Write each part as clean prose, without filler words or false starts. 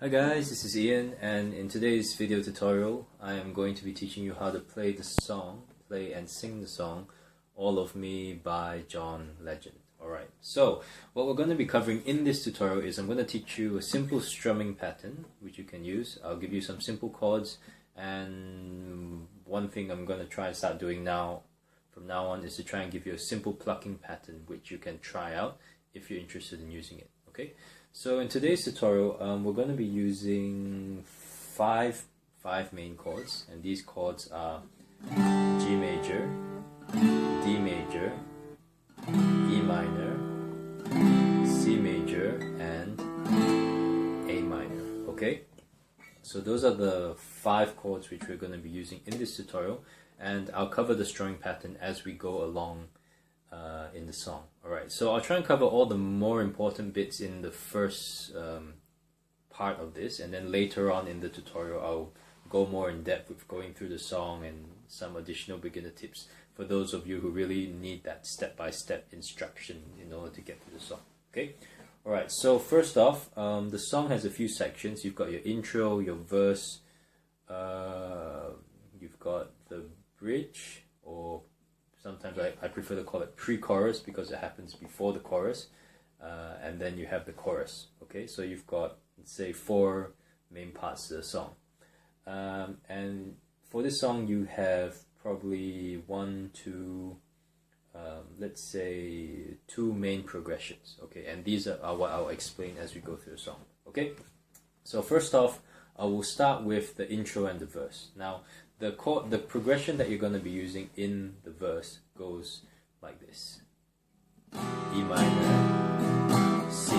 Hi guys, this is Ian, and in today's video tutorial I am going to be teaching you how to play and sing the song All of Me by John Legend. Alright, so what we're going to be covering in this tutorial is I'm going to teach you a simple strumming pattern which you can use. I'll give you some simple chords, and one thing I'm going to try and start doing from now on is to try and give you a simple plucking pattern which you can try out if you're interested in using it. Okay, so in today's tutorial we're going to be using five main chords, and these chords are G major, D major, E minor, C major, and A minor. Okay, so those are the 5 chords which we're going to be using in this tutorial, and I'll cover the strumming pattern as we go along in the song. Alright, so I'll try and cover all the more important bits in the first part of this, and then later on in the tutorial I'll go more in depth with going through the song and some additional beginner tips for those of you who really need that step-by-step instruction in order to get through the song. Okay, alright, so first off, the song has a few sections. You've got your intro, your verse, you've got the bridge, or sometimes I prefer to call it pre-chorus because it happens before the chorus, and then you have the chorus. Okay, so you've got, let's say, 4 main parts to the song, and for this song you have probably 1, 2, let's say 2 main progressions. Okay, and these are what I'll explain as we go through the song. Okay, so first off, I will start with the intro and the verse. Now, the progression that you're going to be using in the verse goes like this: E minor, C,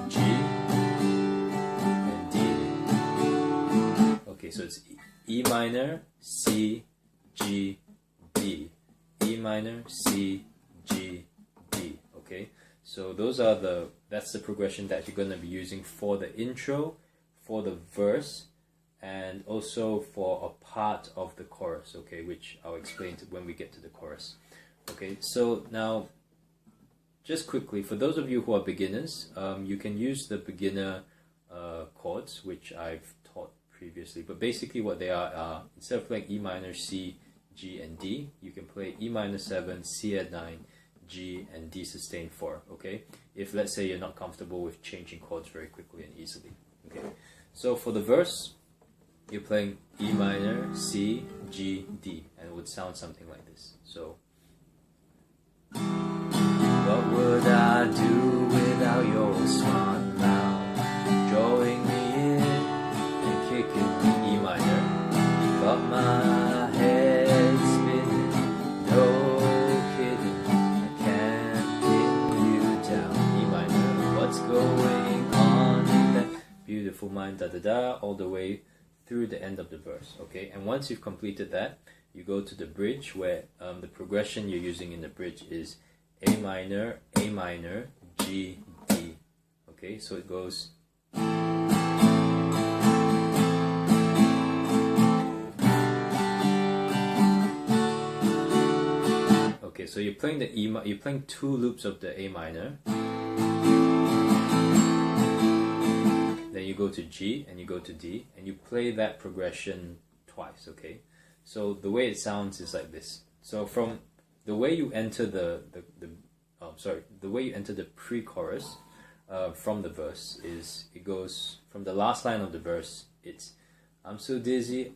G, and D. Okay, so it's E minor, C, G, D. E minor, C, G, D. Okay, so that's the progression that you're going to be using for the intro, for the verse, and also for a part of the chorus, okay, which I'll explain when we get to the chorus. Okay, so now, just quickly, for those of you who are beginners, you can use the beginner chords, which I've taught previously, but basically what they are, instead of playing E minor, C, G, and D, you can play E minor 7, C at 9, G, and D sustained 4, okay, if let's say you're not comfortable with changing chords very quickly and easily. Okay, so for the verse, you're playing E minor, C, G, D, and it would sound something like this. So, what would I do without your smart mouth, drawing me in and kicking E minor? You got my head spinning, no kidding, I can't pin you down. E minor, what's going on in that beautiful mind, da da da, all the way through the end of the verse. Okay, and once you've completed that, you go to the bridge, where the progression you're using in the bridge is A minor, G, D. Okay, so it goes okay, so you're playing you're playing 2 loops of the A minor, then you go to G and you go to D, and you play that progression twice. Okay, so the way it sounds is like this. So from the way you enter the way you enter the pre-chorus from the verse is, it goes from the last line of the verse. It's I'm so dizzy,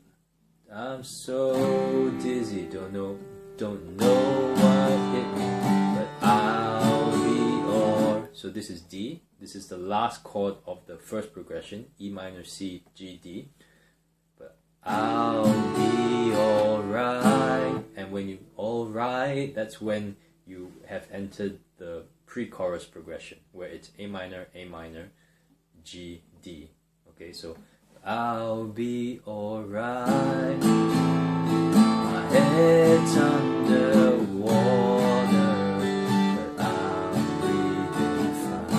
don't know what hit me, but I'll be all. So this is D. This is the last chord of the first progression, E minor, C, G, D. But I'll be alright. And when you alright, that's when you have entered the pre-chorus progression, where it's A minor, G, D. Okay, so I'll be alright. My head's under water, but I'm breathing fine.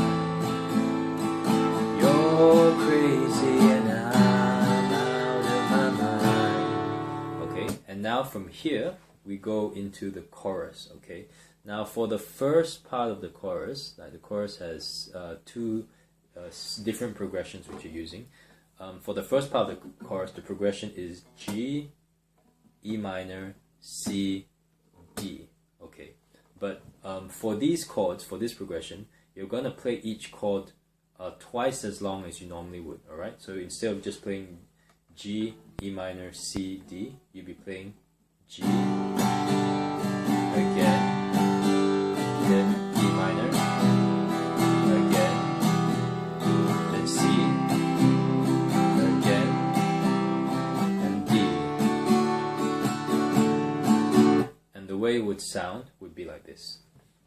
You're crazy and I'm out of my mind. Okay, and now from here we go into the chorus. Okay, now for the first part of the chorus, the chorus has 2 different progressions which you're using. For the first part of the chorus, the progression is G, E minor, C, D. Okay, but for these chords, for this progression, you're gonna play each chord twice as long as you normally would. All right, so instead of just playing G, E minor, C, D, you'll be playing G again, then E minor again, then C again, and D. And the way it would sound would be like this.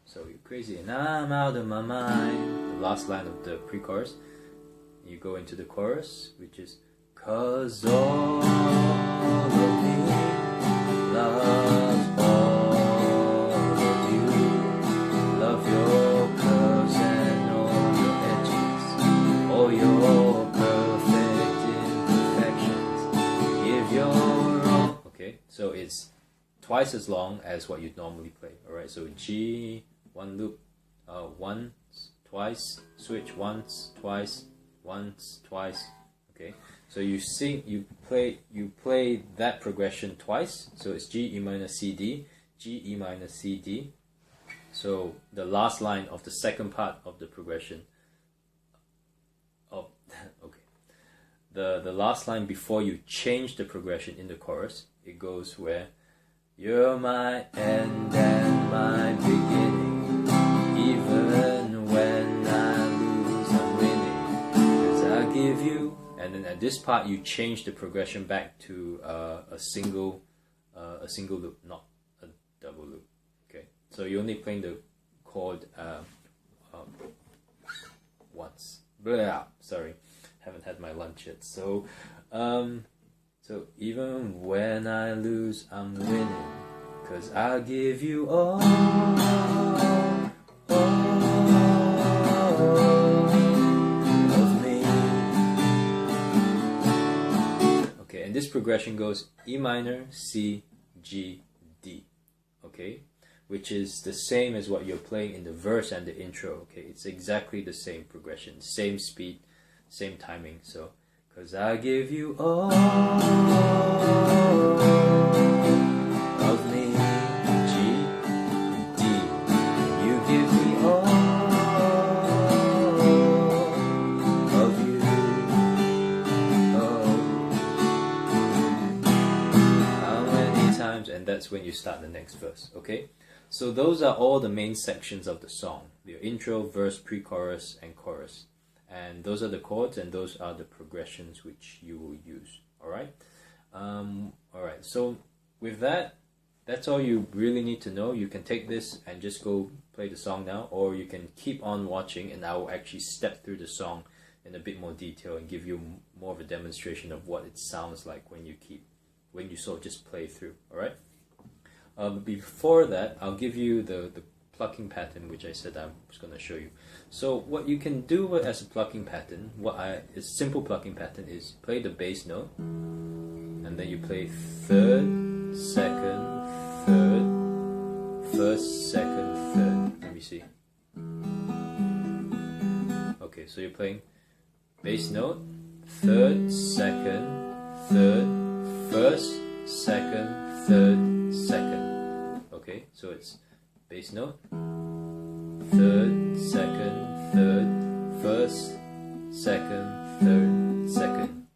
So you're crazy and I'm out of my mind. The last line of the pre-chorus. You go into the chorus, which is 'cause all of me loves all of you. Love your curves and all your edges, all your perfect imperfections. Give your all. Okay, so it's twice as long as what you'd normally play. Alright, so G, one loop, once, twice, switch once, twice, once, twice. Okay, so you play that progression twice. So it's G, E minor, C, D, G, E minor, C, D. So the last line of the second part of the progression. Oh, okay. The last line before you change the progression in the chorus, it goes where you're my end and my beginning. Even when I lose, I'm winning. 'Cause I give you. And then at this part, you change the progression back to a single loop, not a double loop. Okay, so you're only playing the chord once. Blah, sorry, haven't had my lunch yet. So, so even when I lose, I'm winning, 'cause I'll give you all of me. Okay, and this progression goes E minor, C, G, D. Okay, which is the same as what you're playing in the verse and the intro. Okay, it's exactly the same progression, same speed, same timing. So 'cause I give you all of me, G, D. You give me all of you. Oh, how many times? And that's when you start the next verse. Okay, so those are all the main sections of the song: the intro, verse, pre-chorus, and chorus. And those are the chords, and those are the progressions which you will use. All right. So with that, that's all you really need to know. You can take this and just go play the song now, or you can keep on watching, and I will actually step through the song in a bit more detail and give you more of a demonstration of what it sounds like when you sort of just play through. All right. Before that, I'll give you the plucking pattern, which I said I was going to show you. So what you can do as a plucking pattern, a simple plucking pattern is play the bass note, and then you play third, second, third, first, second, third. Let me see. Okay, so you're playing bass note, third, second, third, first, second, third, second. Okay, so it's bass note, third, second, third, first, second, third, second.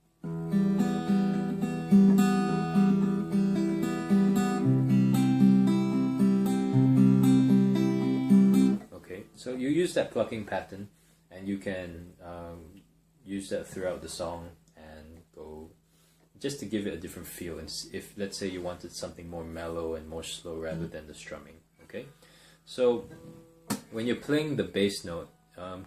Okay, so you use that plucking pattern, and you can use that throughout the song and go just to give it a different feel. And if, let's say, you wanted something more mellow and more slow rather than the strumming. Okay, so when you're playing the bass note,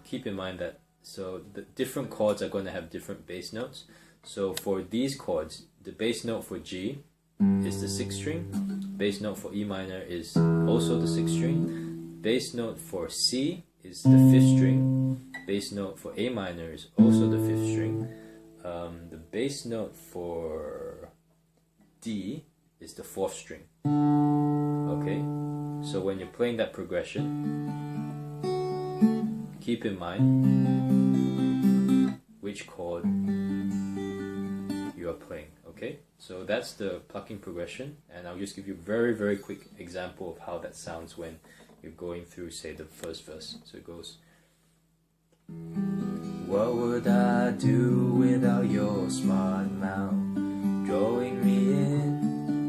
keep in mind that the different chords are going to have different bass notes. So for these chords, the bass note for G is the 6th string, bass note for E minor is also the 6th string, bass note for C is the 5th string, bass note for A minor is also the 5th string, the bass note for D is the 4th string. Okay, so when you're playing that progression, keep in mind which chord you are playing. Okay, so that's the plucking progression, and I'll just give you a very, very quick example of how that sounds when you're going through, say, the first verse. So it goes, what would I do without your smart mouth, drawing me in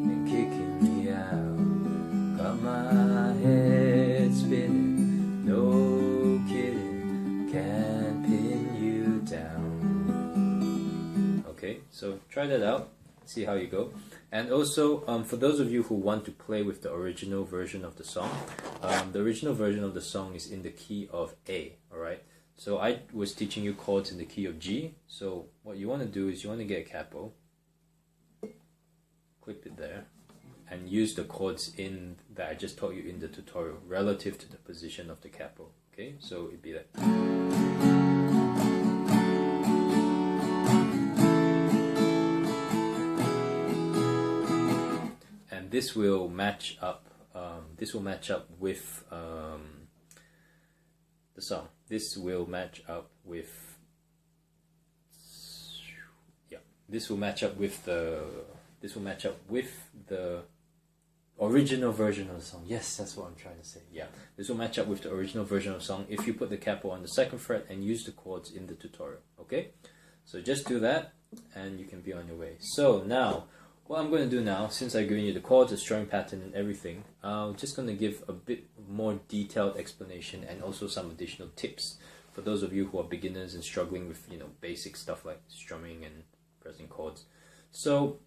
and kicking me out, got my head spinning, no kidding, can't pin you down. Okay, so try that out, see how you go. And also, for those of you who want to play with the original version of the song, the original version of the song is in the key of A, alright? So I was teaching you chords in the key of G, so what you want to do is you want to get a capo, clip it there, and use the chords in that I just taught you in the tutorial relative to the position of the capo, okay? So it'd be like... This will match up. This will match up with the song. This will match up with. Yeah. This will match up with the. This will match up with the original version of the song. Yes, that's what I'm trying to say. Yeah. This will match up with the original version of the song if you put the capo on the 2nd fret and use the chords in the tutorial. Okay. So just do that, and you can be on your way. So now. What I'm going to do now, since I've given you the chords, the strumming pattern and everything, I'm just going to give a bit more detailed explanation and also some additional tips for those of you who are beginners and struggling with, you know, basic stuff like strumming and pressing chords. So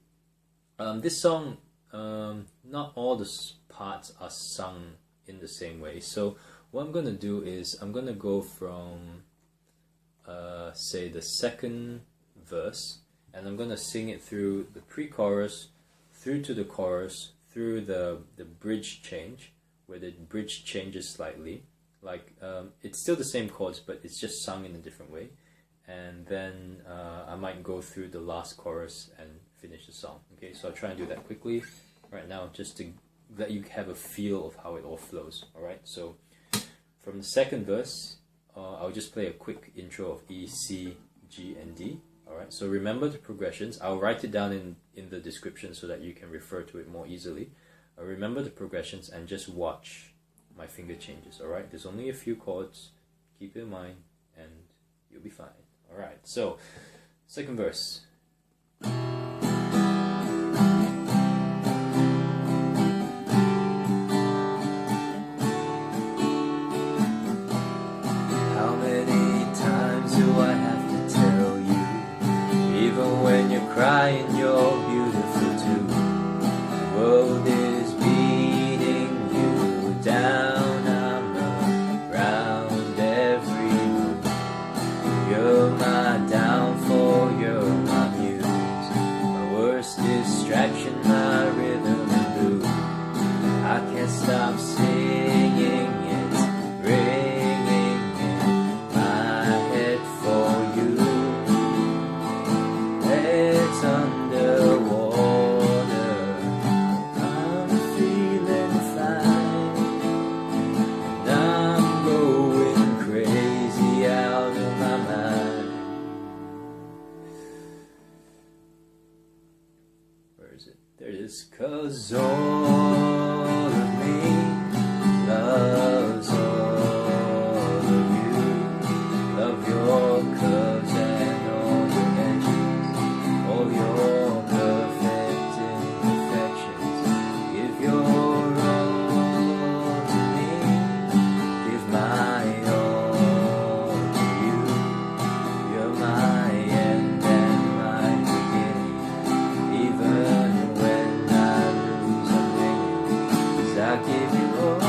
this song, not all the parts are sung in the same way. So what I'm going to do is I'm going to go from, say, the 2nd verse, and I'm going to sing it through the pre-chorus, through to the chorus, through the bridge change, where the bridge changes slightly. Like, it's still the same chords, but it's just sung in a different way. And then I might go through the last chorus and finish the song. Okay, so I'll try and do that quickly right now, just to let you have a feel of how it all flows. Alright, so from the 2nd verse, I'll just play a quick intro of E, C, G, and D. Alright, so remember the progressions. I'll write it down in the description so that you can refer to it more easily. Remember the progressions and just watch my finger changes. Alright, there's only a few chords. Keep it in mind and you'll be fine. Alright, so 2nd verse. How many times do I have to tell you? Even when you're crying, you're beautiful too. The world is beating you down. I'm around every move. You're my downfall, you're my muse, my worst distraction, my rhythm and blues. I can't stop singing, it's ringing in my head for you. It's underwater, I'm feeling fine, and I'm going crazy out of my mind. Where is it? There it is. 'Cause all of me loves all of you. Love your curves and all your edges, all your perfect imperfections. Give your all to me, give my all to you. You're my end and my beginning. Even when I lose, I'm winning. 'Cause I give you all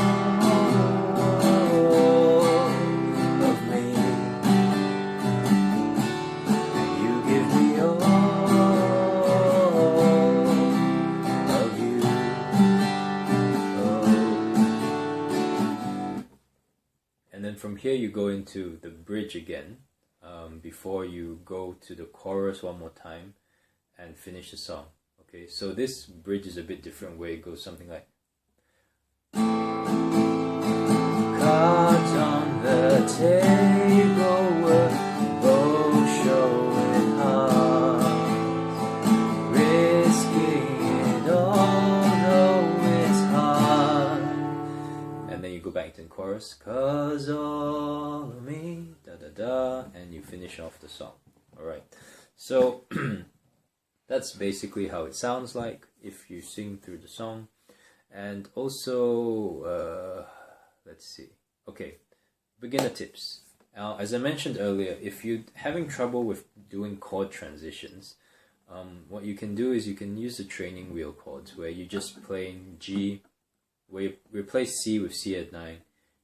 of me. You give me all of you. Oh. And then from here you go into the bridge again, before you go to the chorus one more time and finish the song. Okay, so this bridge is a bit different, where it goes something like, cards on the table were both show go back to the chorus, 'cause all of me, da da da, and you finish off the song. Alright, so that's basically how it sounds like if you sing through the song. And also, let's see, okay, beginner tips. Now, as I mentioned earlier, if you're having trouble with doing chord transitions, what you can do is you can use the training wheel chords, where you're just playing G, where you replace C with C add 9,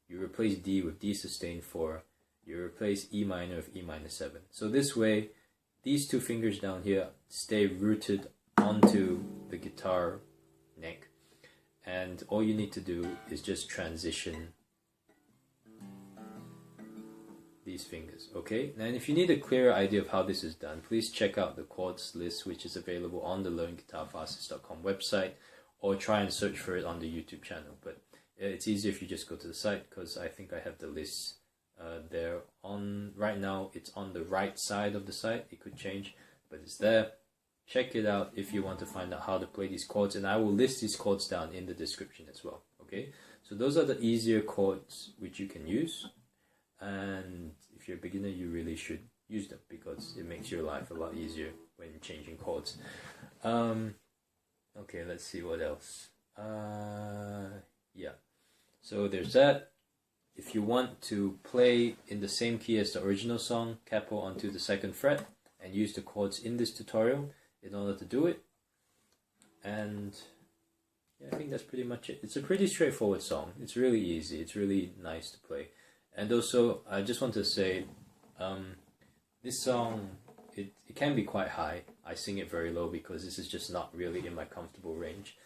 you replace D with D sustain 4, you replace E minor with E minor 7. So this way, these two fingers down here stay rooted onto the guitar neck, and all you need to do is just transition these fingers, okay? And if you need a clearer idea of how this is done, please check out the chords list, which is available on the learnguitarfastest.com website, or try and search for it on the YouTube channel. But it's easier if you just go to the site, because I think I have the list there on right now. It's on the right side of the site. It could change, but it's there. Check it out if you want to find out how to play these chords, and I will list these chords down in the description as well. Okay, so those are the easier chords which you can use, and if you're a beginner, you really should use them, because it makes your life a lot easier when changing chords. Okay, let's see what else. Yeah, so there's that. If you want to play in the same key as the original song, Capo onto the 2nd fret, and use the chords in this tutorial in order to do it. And yeah, I think that's pretty much it. It's a pretty straightforward song. It's really easy. It's really nice to play. And also, I just want to say, this song, it can be quite high. I sing it very low because this is just not really in my comfortable range.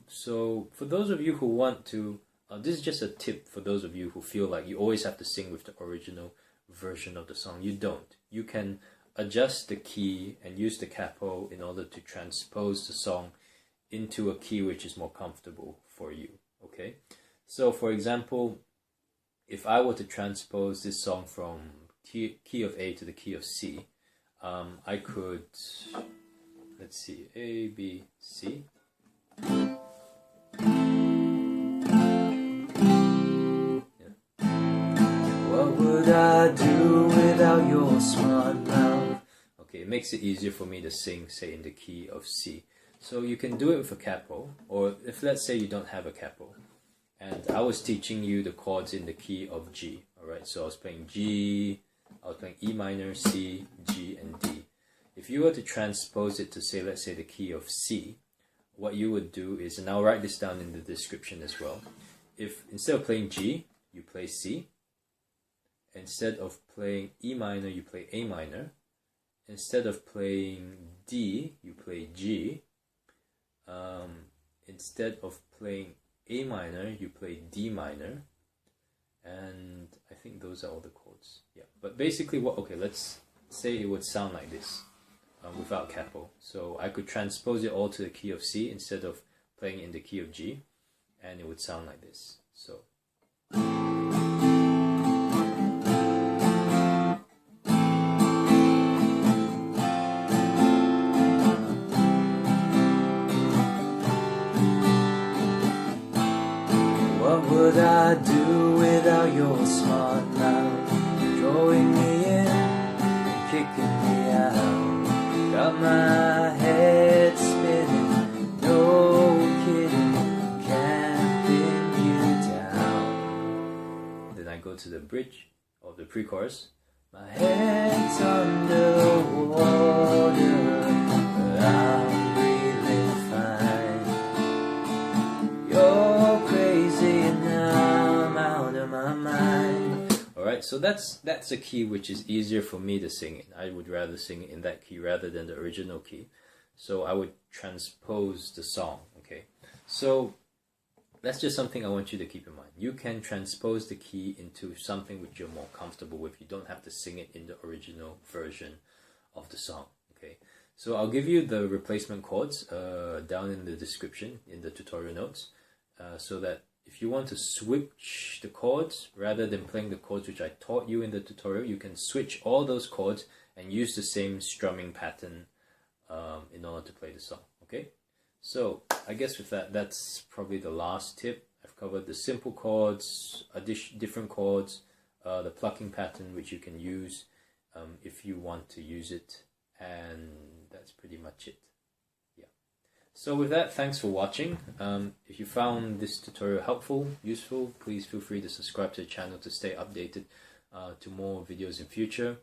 So for those of you who want to, this is just a tip for those of you who feel like you always have to sing with the original version of the song. You don't. You can adjust the key and use the capo in order to transpose the song into a key which is more comfortable for you. Okay? So for example, if I were to transpose this song from key of A to the key of C, I could, let's see, A, B, C. What would I do without your smart mouth? Okay, it makes it easier for me to sing, say, in the key of C. So you can do it with a capo, or if let's say you don't have a capo, and I was teaching you the chords in the key of G. Alright, so I was playing G, I was playing E minor, C, G, and D. If you were to transpose it to, say, let's say the key of C, what you would do is, and I'll write this down in the description as well, if instead of playing G, you play C, instead of playing E minor, you play A minor, instead of playing D, you play G, instead of playing A minor, you play D minor, and I think those are all the chords. Yeah, but basically okay, let's say it would sound like this without capo. So I could transpose it all to the key of C instead of playing in the key of G, and it would sound like this. So what would I do without your smart mouth, drawing me in and kicking me out? Got my head spinning, no kidding, can't pin you down. Then I go to the bridge of the pre-chorus. My head's under water, but I'm breathing fine. You're crazy and I'm out of my mind. Alright, so that's a key which is easier for me to sing in. I would rather sing in that key rather than the original key. So I would transpose the song, okay? So that's just something I want you to keep in mind. You can transpose the key into something which you're more comfortable with. You don't have to sing it in the original version of the song, okay? So I'll give you the replacement chords down in the description, in the tutorial notes, so that if you want to switch the chords, rather than playing the chords which I taught you in the tutorial, you can switch all those chords and use the same strumming pattern in order to play the song, okay? So I guess with that, that's probably the last tip. I've covered the simple chords, different chords, the plucking pattern which you can use if you want to use it, and that's pretty much it. Yeah. So with that, thanks for watching. If you found this tutorial helpful, useful, please feel free to subscribe to the channel to stay updated to more videos in future.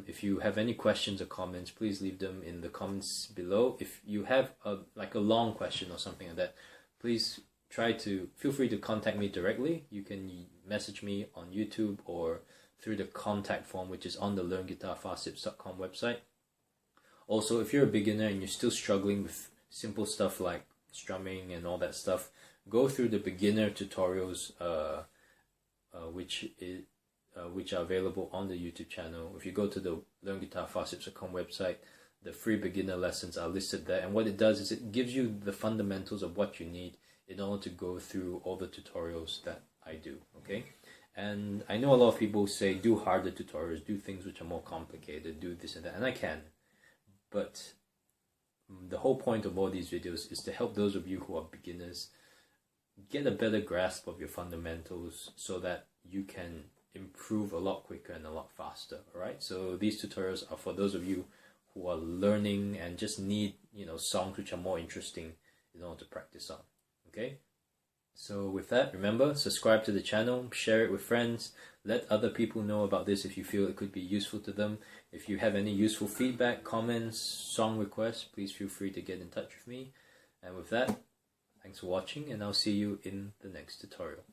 If you have any questions or comments, please leave them in the comments below. If you have like a long question or something like that, please feel free to contact me directly. You can message me on YouTube or through the contact form, which is on the learnguitarfasttips.com website. Also, if you're a beginner and you're still struggling with simple stuff like strumming and all that stuff, go through the beginner tutorials, which are available on the YouTube channel. If you go to the learnguitarfasttips.com website, the free beginner lessons are listed there. And what it does is it gives you the fundamentals of what you need in order to go through all the tutorials that I do, okay? And I know a lot of people say do harder tutorials, do things which are more complicated, do this and that, and I can. But the whole point of all these videos is to help those of you who are beginners get a better grasp of your fundamentals so that you can improve a lot quicker and a lot faster. Alright, so these tutorials are for those of you who are learning and just need, songs which are more interesting in order to practice on. Okay, so with that, remember, subscribe to the channel, share it with friends, let other people know about this if you feel it could be useful to them. If you have any useful feedback, comments, song requests, please feel free to get in touch with me. And with that, thanks for watching, and I'll see you in the next tutorial.